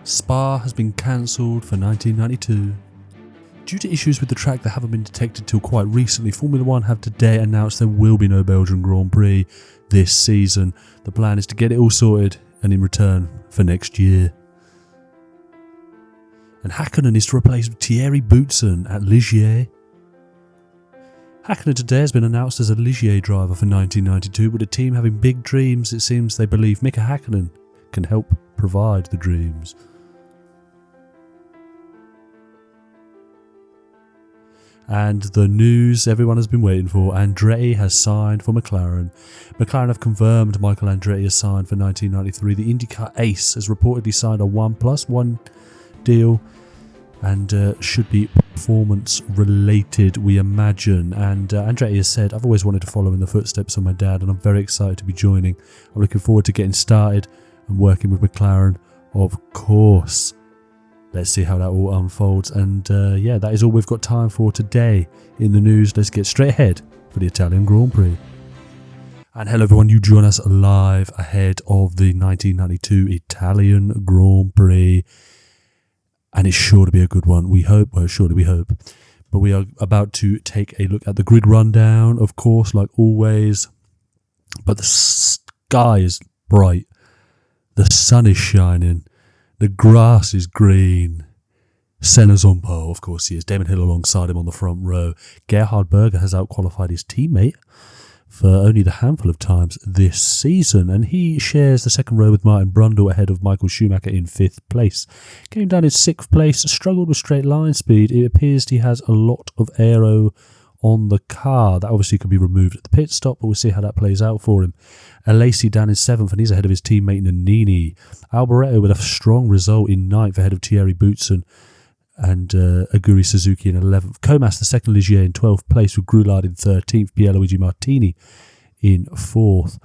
Spa has been cancelled for 1992. Due to issues with the track that haven't been detected till quite recently, Formula 1 have today announced there will be no Belgian Grand Prix this season. The plan is to get it all sorted and in return for next year. And Hakkinen is to replace Thierry Boutsen at Ligier. Hakkinen today has been announced as a Ligier driver for 1992, with the team having big dreams. It seems they believe Mika Hakkinen can help provide the dreams. And the news everyone has been waiting for, Andretti has signed for McLaren. McLaren have confirmed Michael Andretti has signed for 1993. The IndyCar ace has reportedly signed a 1+1 deal and should be performance related, we imagine. And Andretti has said, I've always wanted to follow in the footsteps of my dad and I'm very excited to be joining. I'm looking forward to getting started and working with McLaren, of course. Let's see how that all unfolds. And yeah, that is all we've got time for today in the news. Let's get straight ahead for the Italian Grand Prix. And hello everyone, you join us live ahead of the 1992 Italian Grand Prix. And it's sure to be a good one. We hope, well, surely we hope. But we are about to take a look at the grid rundown, of course, like always. But the sky is bright. The sun is shining. The grass is green. Senna's on pole, of course he is. Damon Hill alongside him on the front row. Gerhard Berger has outqualified his teammate for only the handful of times this season, and he shares the second row with Martin Brundle ahead of Michael Schumacher in 5th place. Came down in 6th place, struggled with straight line speed. It appears he has a lot of aero on the car. That obviously could be removed at the pit stop, but we'll see how that plays out for him. Alesi down in 7th, and he's ahead of his teammate Nannini. Alboreto with a strong result in 9th ahead of Thierry Boutsen and Aguri Suzuki in 11th. Comas, the second Ligier, in 12th place with Groulard in 13th. Pierluigi Martini in 4th.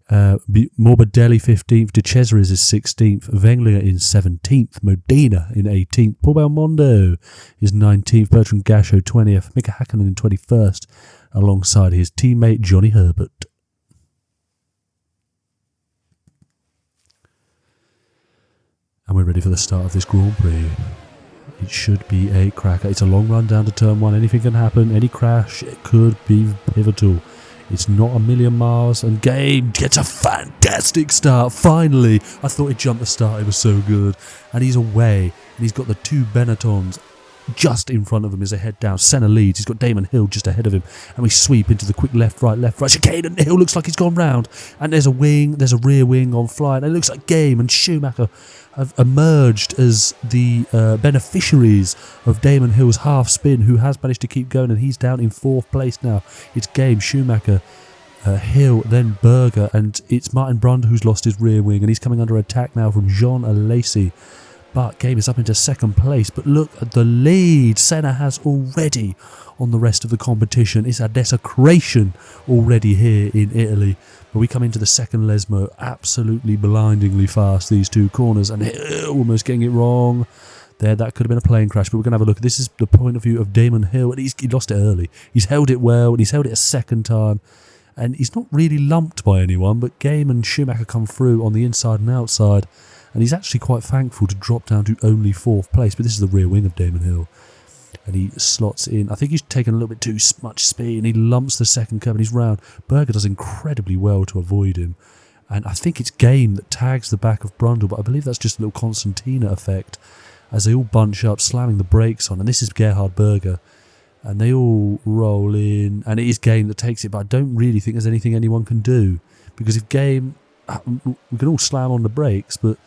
Morbidelli 15th. De Cesaris is 16th. Wengler in 17th. Modena in 18th. Paul Belmondo is 19th. Bertrand Gachot 20th. Mika Hakkinen in 21st alongside his teammate Johnny Herbert. And we're ready for the start of this Grand Prix. It should be a cracker. It's a long run down to turn 1. Anything can happen. Any crash, it could be pivotal. It's not a million miles, and Game gets a fantastic start. Finally, I thought he'd jump the start. It was so good. And he's away, and he's got the two Benettons just in front of him as they head down. Senna leads. He's got Damon Hill just ahead of him, and we sweep into the quick left, right chicane, and Hill looks like he's gone round. And there's a rear wing on fly, and it looks like Game and Schumacher have emerged as the beneficiaries of Damon Hill's half spin, who has managed to keep going, and he's down in 4th place now. It's Game, Schumacher, Hill, then Berger, and it's Martin Brundle who's lost his rear wing, and he's coming under attack now from Jean Alesi. But Game is up into 2nd place. But look at the lead Senna has already on the rest of the competition. It's a desecration already here in Italy. But we come into the second Lesmo absolutely blindingly fast, these two corners, and almost getting it wrong. There, that could have been a plane crash, but we're going to have a look. This is the point of view of Damon Hill, and he lost it early. He's held it well, and he's held it a second time. And he's not really lumped by anyone, but Game and Schumacher come through on the inside and outside. And he's actually quite thankful to drop down to only 4th place. But this is the rear wing of Damon Hill. And he slots in. I think he's taken a little bit too much speed. And he lumps the second curve and he's round. Berger does incredibly well to avoid him. And I think it's Game that tags the back of Brundle. But I believe that's just a little Constantina effect. As they all bunch up, slamming the brakes on. And this is Gerhard Berger. And they all roll in. And it is Game that takes it. But I don't really think there's anything anyone can do. Because if Game... we can all slam on the brakes, but...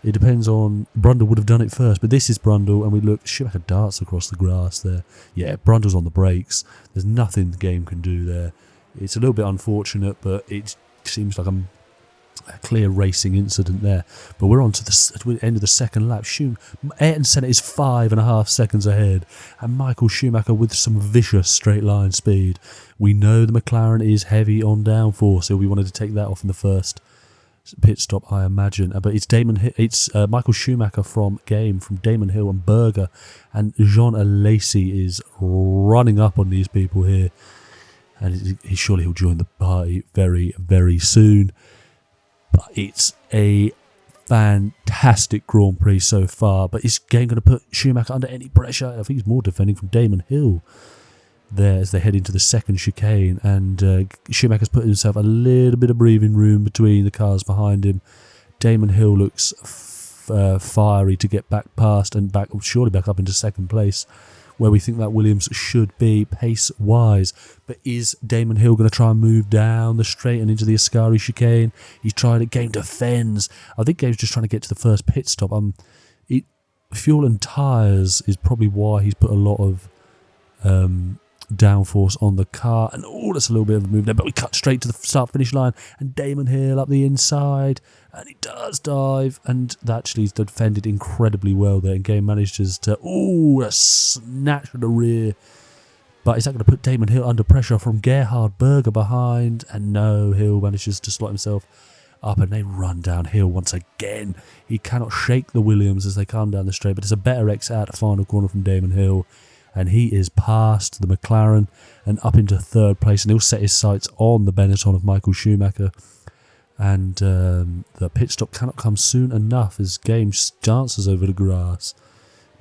it depends on... Brundle would have done it first, but this is Brundle, and we look... Schumacher darts across the grass there. Yeah, Brundle's on the brakes. There's nothing the Game can do there. It's a little bit unfortunate, but it seems like a clear racing incident there. But we're on to the end of the second lap. Ayrton Senna is 5.5 seconds ahead, and Michael Schumacher with some vicious straight line speed. We know the McLaren is heavy on downforce, so we wanted to take that off in the first pit stop, I imagine. But it's Michael Schumacher from Game, from Damon Hill and Berger, and Jean Alesi is running up on these people here, and surely he'll join the party very, very soon. But it's a fantastic Grand Prix so far, but is game going to put Schumacher under any pressure? I think he's more defending from Damon Hill there as they head into the second chicane, and Schumacher's put himself a little bit of breathing room between the cars behind him. Damon Hill looks fiery to get back past and surely back up into second place, where we think that Williams should be pace-wise. But is Damon Hill going to try and move down the straight and into the Ascari chicane? He's tried it. Game defends. I think Game's just trying to get to the first pit stop. Fuel and tyres is probably why he's put a lot of downforce on the car. And that's a little bit of a move there. But we cut straight to the start-finish line. And Damon Hill up the inside. And he does dive, and actually he's defended incredibly well there. And Game manages to, a snatch from the rear. But is that going to put Damon Hill under pressure from Gerhard Berger behind? And no, Hill manages to slot himself up, and they run downhill once again. He cannot shake the Williams as they come down the straight, but it's a better exit out the final corner from Damon Hill. And he is past the McLaren and up into third place, and he'll set his sights on the Benetton of Michael Schumacher. And the pit stop cannot come soon enough as Game dances over the grass,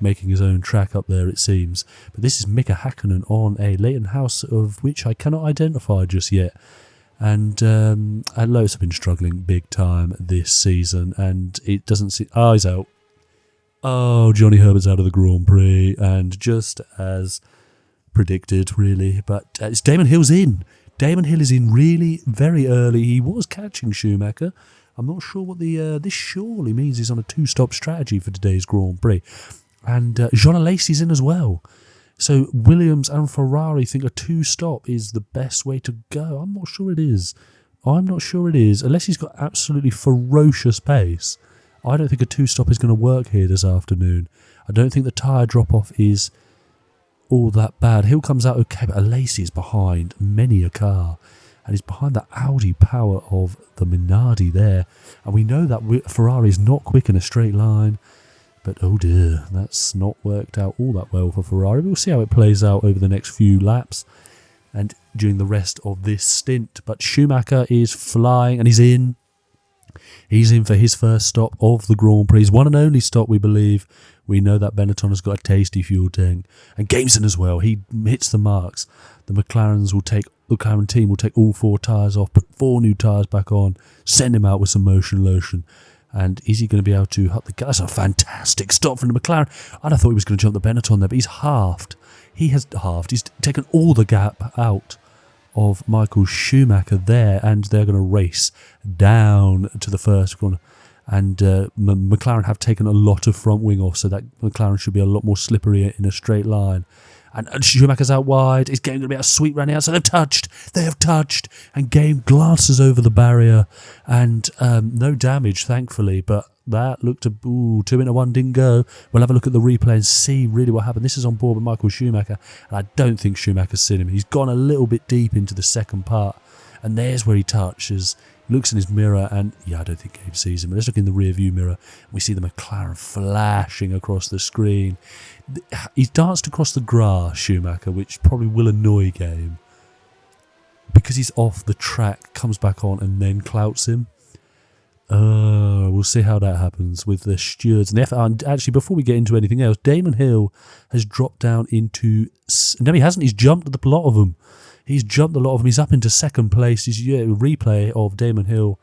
making his own track up there, it seems. But this is Mika Hakkinen on a Leighton House, of which I cannot identify just yet. And Lotus have been struggling big time this season, and it doesn't seem... he's out. Johnny Herbert's out of the Grand Prix, and just as predicted, really. But it's Damon Hill's in. Damon Hill is in really very early. He was catching Schumacher. I'm not sure what this surely means he's on a two-stop strategy for today's Grand Prix. And Jean Alesi's in as well. So Williams and Ferrari think a two-stop is the best way to go. I'm not sure it is. Unless he's got absolutely ferocious pace. I don't think a two-stop is going to work here this afternoon. I don't think the tyre drop-off is all that bad. Hill comes out okay, but Alesi is behind many a car, and he's behind the Audi power of the Minardi there. And we know that Ferrari is not quick in a straight line, but oh dear, that's not worked out all that well for Ferrari. We'll see how it plays out over the next few laps and during the rest of this stint. But Schumacher is flying, and he's in. He's in for his first stop of the Grand Prix. His one and only stop, we believe. We know that Benetton has got a tasty fuel tank. And Gameson as well. He hits the marks. The McLaren team will take all 4 tyres off, put 4 new tyres back on, send him out with some motion lotion. And is he going to be able to hut the gas? That's a fantastic stop from the McLaren. I thought he was going to jump the Benetton there, but he's halved. He has halved. He's taken all the gap out of Michael Schumacher there, and they're going to race down to the first corner. And McLaren have taken a lot of front wing off, so that McLaren should be a lot more slippery in a straight line. And Schumacher's out wide. Is Game going to be a sweep round the outside? They have touched. And Game glances over the barrier, and no damage, thankfully. But that looked 2 into 1 didn't go. We'll have a look at the replay and see really what happened. This is on board with Michael Schumacher, and I don't think Schumacher's seen him. He's gone a little bit deep into the second part, and there's where he touches. Looks in his mirror, and I don't think Gabe sees him. But let's look in the rear view mirror. We see the McLaren flashing across the screen. He's danced across the grass, Schumacher, which probably will annoy Gabe, because he's off the track, comes back on, and then clouts him. We'll see how that happens with the stewards and the FIA. And actually, before we get into anything else, Damon Hill has dropped down into... No, he hasn't. He's jumped a lot of them. He's up into second place. He's a replay of Damon Hill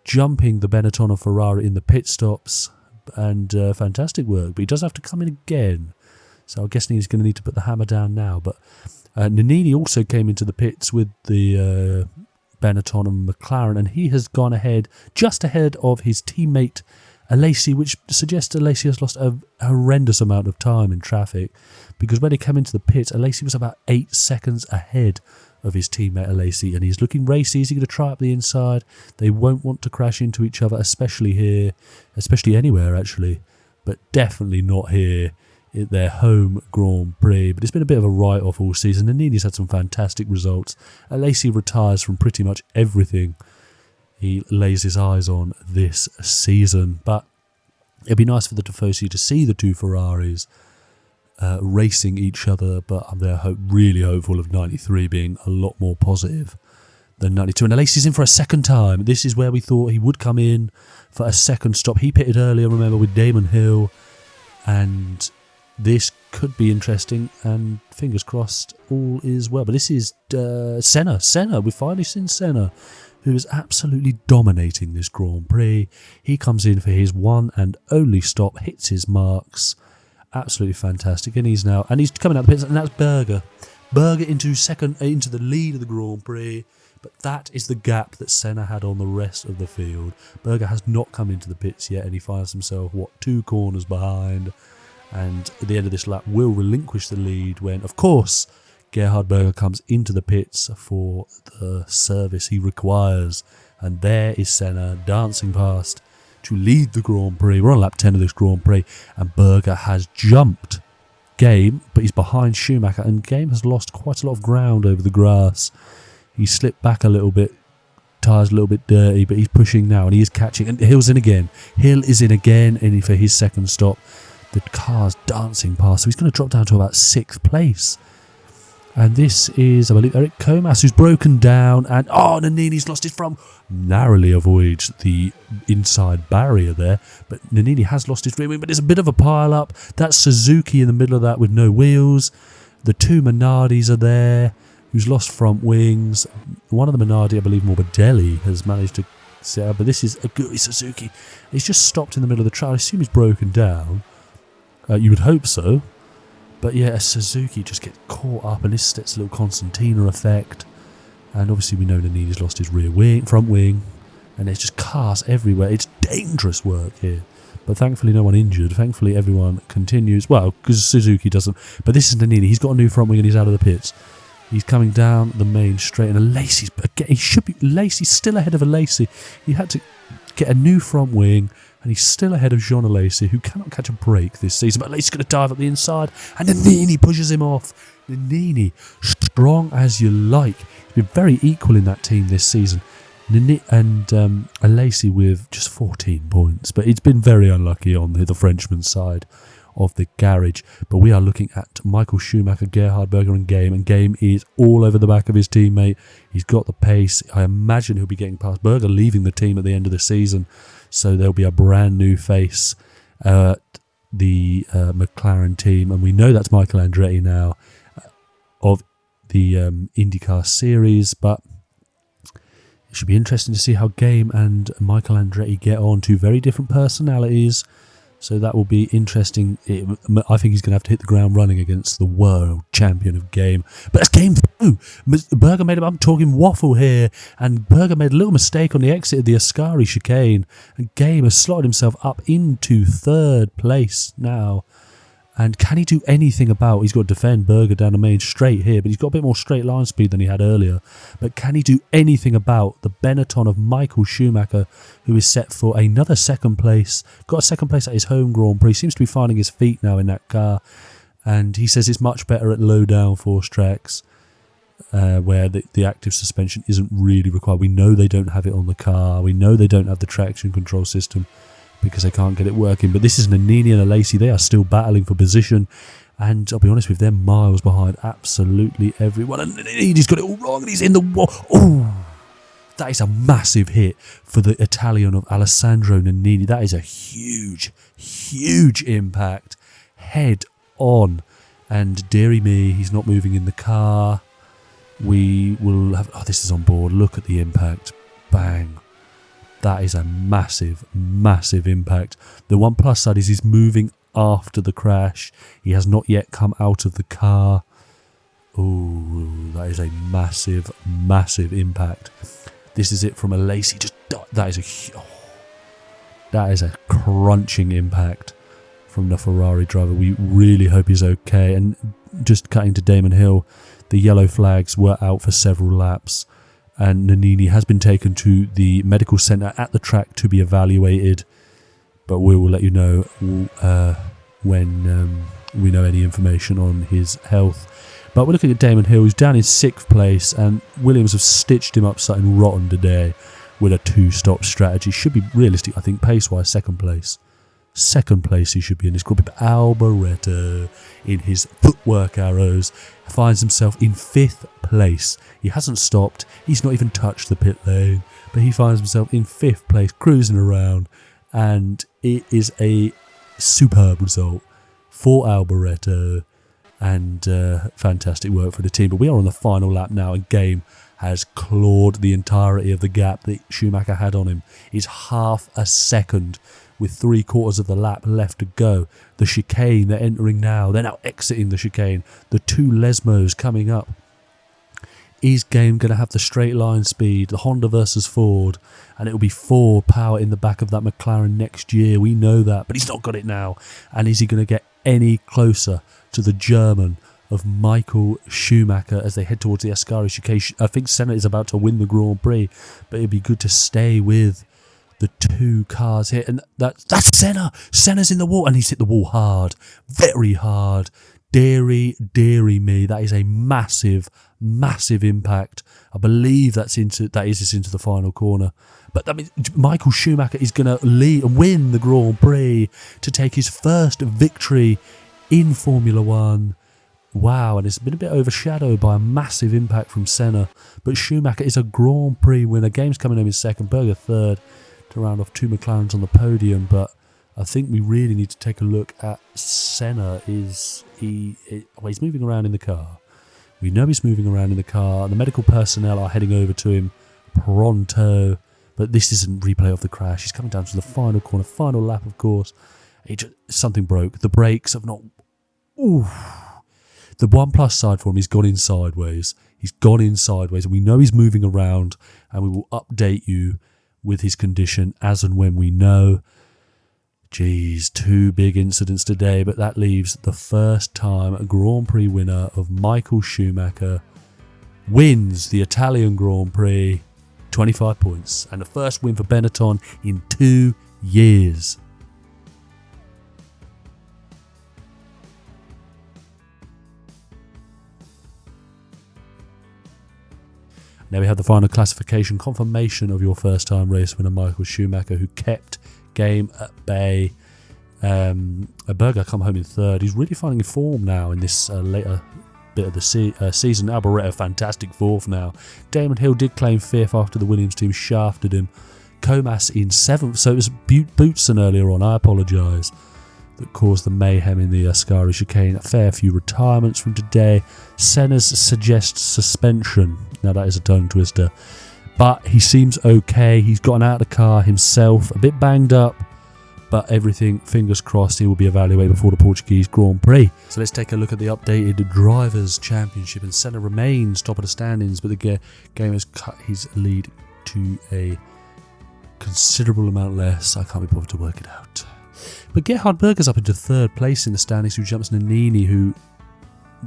jumping the Benetton of Ferrari in the pit stops. And fantastic work. But he does have to come in again. So I'm guessing he's going to need to put the hammer down now. But Nannini also came into the pits with the Benetton and McLaren, and he has gone ahead, just ahead of his teammate Alesi, which suggests Alesi has lost a horrendous amount of time in traffic, because when he came into the pits, Alesi was about 8 seconds ahead of his teammate Alesi, and he's looking racy. Is he going to try up the inside? They won't want to crash into each other, especially here, especially anywhere actually, but definitely not here at their home Grand Prix. But it's been a bit of a write-off all season, and Nini's had some fantastic results. Alesi retires from pretty much everything he lays his eyes on this season, but it'd be nice for the Tifosi to see the two Ferraris racing each other, but they're really hopeful of 93 being a lot more positive the 92. And Alesi's in for a second time. This is where we thought he would come in for a second stop. He pitted earlier, remember, with Damon Hill. And this could be interesting. And fingers crossed, all is well. But this is Senna. We've finally seen Senna, who is absolutely dominating this Grand Prix. He comes in for his one and only stop, hits his marks. Absolutely fantastic. And he's coming out the pits, and that's Berger. Berger into the lead of the Grand Prix. But that is the gap that Senna had on the rest of the field. Berger has not come into the pits yet, and he finds himself, 2 corners behind. And at the end of this lap, will relinquish the lead when, of course, Gerhard Berger comes into the pits for the service he requires. And there is Senna dancing past to lead the Grand Prix. We're on lap 10 of this Grand Prix, and Berger has jumped Game, but he's behind Schumacher, and Game has lost quite a lot of ground over the grass. He slipped back a little bit, tyres a little bit dirty, but he's pushing now, and he is catching. And Hill's in again. Hill is in again, and for his second stop. The car's dancing past, so he's going to drop down to about 6th place. And this is, I believe, Eric Comas, who's broken down, and Nannini's lost his front. Narrowly avoids the inside barrier there, but Nannini has lost his rear wing, but there's a bit of a pile-up. That's Suzuki in the middle of that with no wheels. The 2 Minardis are there, who's lost front wings. One of the Minardi, I believe Morbidelli, has managed to set up, but this is a good Suzuki. He's just stopped in the middle of the track. I assume he's broken down. You would hope so. But yeah, a Suzuki just gets caught up, and this sets a little Constantina effect. And obviously we know Nannini's lost his front wing, and there's just cars everywhere. It's dangerous work here. But thankfully no one injured. Thankfully everyone continues. Well, because Suzuki doesn't. But this is Nannini. He's got a new front wing and he's out of the pits. He's coming down the main straight, and Lacey's still ahead of Alesi. He had to get a new front wing, and he's still ahead of Jean Alesi, who cannot catch a break this season. But Alesi's going to dive up the inside, and Nannini pushes him off. Nannini, strong as you like. He's been very equal in that team this season. And Alesi with just 14 points. But it's been very unlucky on the Frenchman's side of the garage. But we are looking at Michael Schumacher, Gerhard Berger and Game is all over the back of his teammate. He's got the pace. I imagine he'll be getting past Berger, leaving the team at the end of the season. So there'll be a brand new face at the McLaren team. And we know that's Michael Andretti now of the IndyCar series. But it should be interesting to see how Game and Michael Andretti get on. 2 very different personalities. So that will be interesting. I think he's going to have to hit the ground running against the world champion of Game. But that's Game through. Berger made I'm talking waffle here. And Berger made a little mistake on the exit of the Ascari chicane. And Game has slotted himself up into 3rd place now. And can he do anything about... He's got to defend Berger down the main straight here, but he's got a bit more straight line speed than he had earlier. But can he do anything about the Benetton of Michael Schumacher, who is set for another 2nd place? Got a 2nd place at his home Grand Prix. Seems to be finding his feet now in that car. And he says it's much better at low downforce tracks, where the active suspension isn't really required. We know they don't have it on the car. We know they don't have the traction control system, because they can't get it working. But this is Nannini and Alesi. They are still battling for position. And I'll be honest with them, miles behind absolutely everyone. And he's got it all wrong, and he's in the wall. Oh, that is a massive hit for the Italian of Alessandro Nannini. That is a huge, huge impact. Head on. And dearie me, he's not moving in the car. We will have... Oh, this is on board. Look at the impact. Bang. That is a massive, massive impact. The one plus side is he's moving after the crash. He has not yet come out of the car. Ooh, that is a massive, massive impact. This is it from Alesi. That is a crunching impact from the Ferrari driver. We really hope he's okay. And just cutting to Damon Hill, the yellow flags were out for several laps. And Nannini has been taken to the medical centre at the track to be evaluated. But we will let you know when we know any information on his health. But we're looking at Damon Hill, who's down in 6th place. And Williams have stitched him up something rotten today with a 2-stop strategy. Should be realistic, I think, pace-wise, 2nd place. second place he should be in this group. But Alboreto, in his footwork arrows, finds himself in 5th place. He hasn't stopped. He's not even touched the pit lane. But he finds himself in 5th place, cruising around. And it is a superb result for Alboreto. And fantastic work for the team. But we are on the final lap now, and Game has clawed the entirety of the gap that Schumacher had on him. It's half a second with 3/4 of the lap left to go. The chicane they're entering now. They're now exiting the chicane. The 2 Lesmos coming up. Is Game going to have the straight line speed? The Honda versus Ford. And it will be Ford power in the back of that McLaren next year. We know that. But he's not got it now. And is he going to get any closer to the German of Michael Schumacher as they head towards the Ascari chicane? I think Senna is about to win the Grand Prix. But it'd be good to stay with the 2 cars here. And that's Senna. Senna's in the wall. And he's hit the wall hard. Very hard. Deary me. That is a massive impact. I believe that is into the final corner. But I mean, Michael Schumacher is going to lead and win the Grand Prix to take his first victory in Formula 1. Wow, and it's been a bit overshadowed by a massive impact from Senna. But Schumacher is a Grand Prix winner. Game's coming home in 2nd, Berger 3rd to round off 2 McLarens on the podium. But I think we really need to take a look at Senna. He's moving around in the car. We know he's moving around in the car. The medical personnel are heading over to him pronto. But this isn't replay of the crash. He's coming down to the final corner, final lap, of course. Something broke. The brakes have not... Ooh. The one plus side for him, he's gone in sideways. He's gone in sideways. And we know he's moving around. And we will update you with his condition as and when we know. Geez, 2 big incidents today, but that leaves the first time a Grand Prix winner of Michael Schumacher wins the Italian Grand Prix, 25 points, and the first win for Benetton in 2 years. Now we have the final classification confirmation of your first time race winner Michael Schumacher, who kept Game at bay. Berger come home in 3rd. He's really finding form now in this later bit of the season. Alboreto, fantastic 4th now. Damon Hill did claim 5th after the Williams team shafted him. Comas in 7th. So it was Boutsen earlier on, I apologise, that caused the mayhem in the Ascari chicane. A fair few retirements from today. Senna's suggests suspension. Now that is a tongue twister. But he seems okay. He's gotten out of the car himself, a bit banged up, but everything, fingers crossed, he will be evaluated before the Portuguese Grand Prix. So let's take a look at the updated Drivers' Championship. And Senna remains top of the standings, but the game has cut his lead to a considerable amount less. I can't be bothered to work it out. But Gerhard Berger's up into 3rd place in the standings, who jumps Nannini, who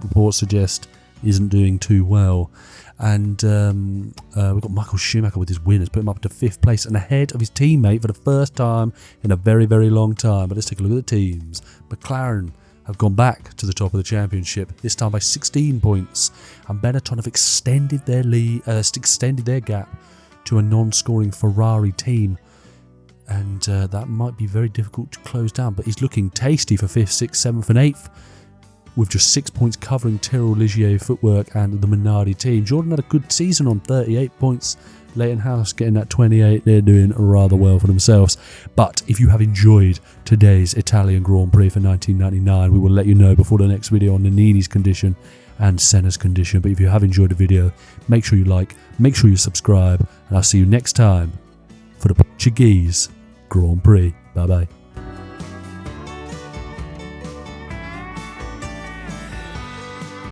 reports suggest isn't doing too well. And we've got Michael Schumacher with his win has put him up to 5th place and ahead of his teammate for the first time in a very, very long time. But let's take a look at the teams. McLaren have gone back to the top of the championship, this time by 16 points. And Benetton have extended their lead, extended their gap to a non-scoring Ferrari team. And that might be very difficult to close down. But he's looking tasty for 5th, 6th, 7th and 8th. With just 6 points covering Tyrrell, Ligier, Footwork and the Minardi team. Jordan had a good season on 38 points. Leighton House getting that 28. They're doing rather well for themselves. But if you have enjoyed today's Italian Grand Prix for 1999, we will let you know before the next video on Nannini's condition and Senna's condition. But if you have enjoyed the video, make sure you like, make sure you subscribe, and I'll see you next time for the Portuguese Grand Prix. Bye bye.